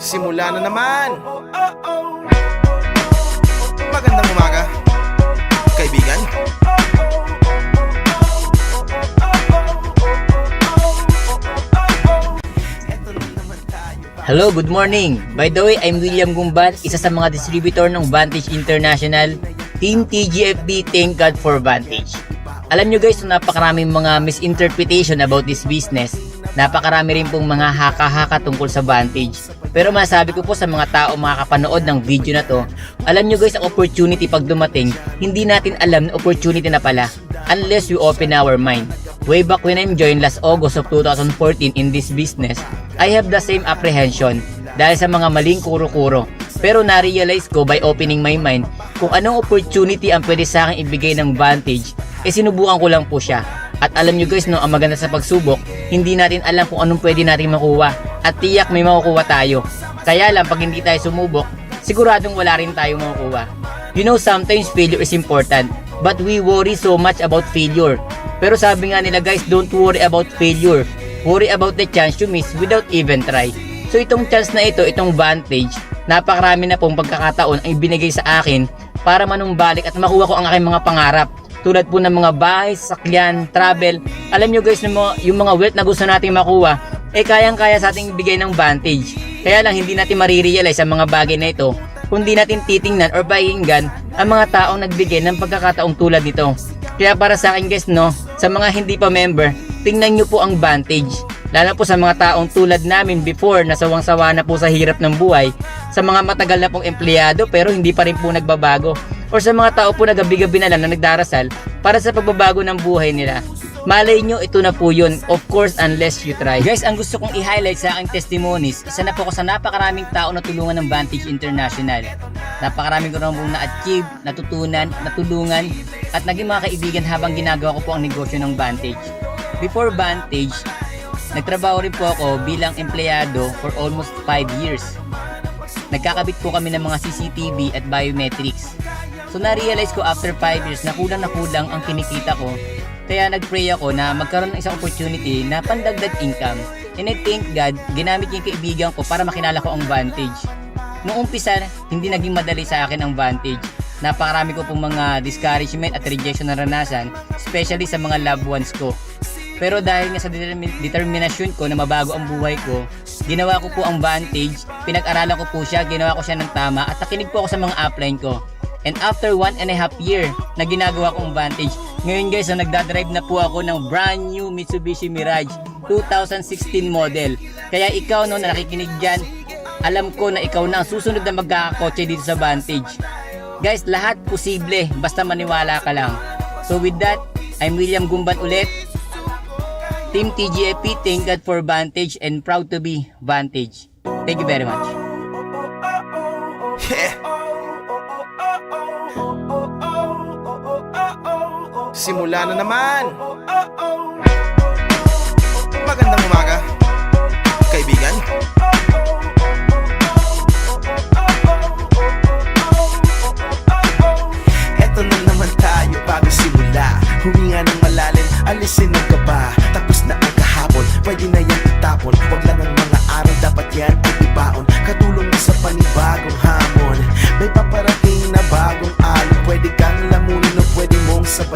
Simula na naman. Magandang umaga, kaibigan. Hello, good morning. By the way, I'm William Gumban, isa sa mga distributor ng Vantage International, Team TGFB. Thank God for Vantage. Alam nyo guys, napakaraming mga misinterpretation about this business. Napakarami rin pong mga haka-haka tungkol sa Vantage. Pero masabi ko po sa mga tao makakapanood ng video na to, alam nyo guys, ang opportunity pag dumating, hindi natin alam na opportunity na pala unless we open our mind. Way back when I joined last August of 2014 in this business, I have the same apprehension dahil sa mga maling kuro-kuro. Pero na-realize ko by opening my mind kung anong opportunity ang pwede sa akin ibigay ng Vantage, sinubukan ko lang po siya. At alam nyo guys, no, ang maganda sa pagsubok, hindi natin alam kung anong pwede natin makuha. At tiyak may makukuha tayo. Kaya lang pag hindi tayo sumubok, siguradong wala rin tayo makukuha. You know, sometimes failure is important, but we worry so much about failure. Pero sabi nga nila guys, don't worry about failure. Worry about the chance you miss without even try. So itong chance na ito, itong Vantage, napakarami na pong pagkakataon ang ibinigay sa akin para manumbalik at makuha ko ang aking mga pangarap. Tulad po ng mga bahay, sasakyan, travel. Alam nyo guys, yung mga wealth na gusto nating makuha, kayang-kaya sa ating ibigay ng Vantage. Kaya lang hindi natin marirealize ang mga bagay na ito kung di natin titingnan or pakinggan ang mga taong nagbigay ng pagkakataong tulad nito. Kaya para sa akin guys, no, sa mga hindi pa member, tingnan nyo po ang Vantage. Lalo po sa mga taong tulad namin before na sawang-sawa na po sa hirap ng buhay, sa mga matagal na pong empleyado pero hindi pa rin po nagbabago, or sa mga tao po na gabi-gabi na lang na nagdarasal para sa pagbabago ng buhay nila. Malay nyo, ito na po yun. Of course, unless you try. Guys, ang gusto kong i-highlight sa aking testimonies, isa na po ako sa napakaraming tao na tulungan ng Vantage International. Napakaraming ko naman na-achieve, natutunan, natulungan, at naging mga kaibigan habang ginagawa ko po ang negosyo ng Vantage. Before Vantage, nagtrabaho rin po ako bilang empleyado for almost 5 years. Nagkakabit po kami ng mga CCTV at biometrics. So na-realize ko after 5 years na kulang ang kinikita ko. Kaya nag-pray ako na magkaroon ng isang opportunity na pandagdag income. And I thank God, ginamit yung kaibigan ko para makilala ko ang Vantage. Noong umpisa, hindi naging madali sa akin ang Vantage. Napakarami ko pong mga discouragement at rejection na naranasan, especially sa mga loved ones ko. Pero dahil nga sa determinasyon ko na mabago ang buhay ko, ginawa ko po ang Vantage, pinag-aralan ko po siya, ginawa ko siya ng tama at nakinig po ako sa mga upline ko. And after 1.5 year na ginagawa kong Vantage, ngayon guys, nagdadrive na po ako ng brand new Mitsubishi Mirage 2016 model. Kaya ikaw no, na nakikinig dyan, alam ko na ikaw na ang susunod na magkakakotse dito sa Vantage. Guys, lahat posible, basta maniwala ka lang. So with that, I'm William Gumban ulit. Team TGFB, thank God for Vantage and proud to be Vantage. Thank you very much. Yeah. Simula na naman. Magandang umaga, kaibigan. Eto na naman tayo bago simula. Huminga ng malalim, alisin ang kaba. Tapos na ang kahapon, pwede na yan itapon. Wag lang ang mga araw, dapat yan ay ibaon. Katulong mo sa panibagong hamon. May paparating na bagong alon. Pwede kang lamunin o pwede mong sabay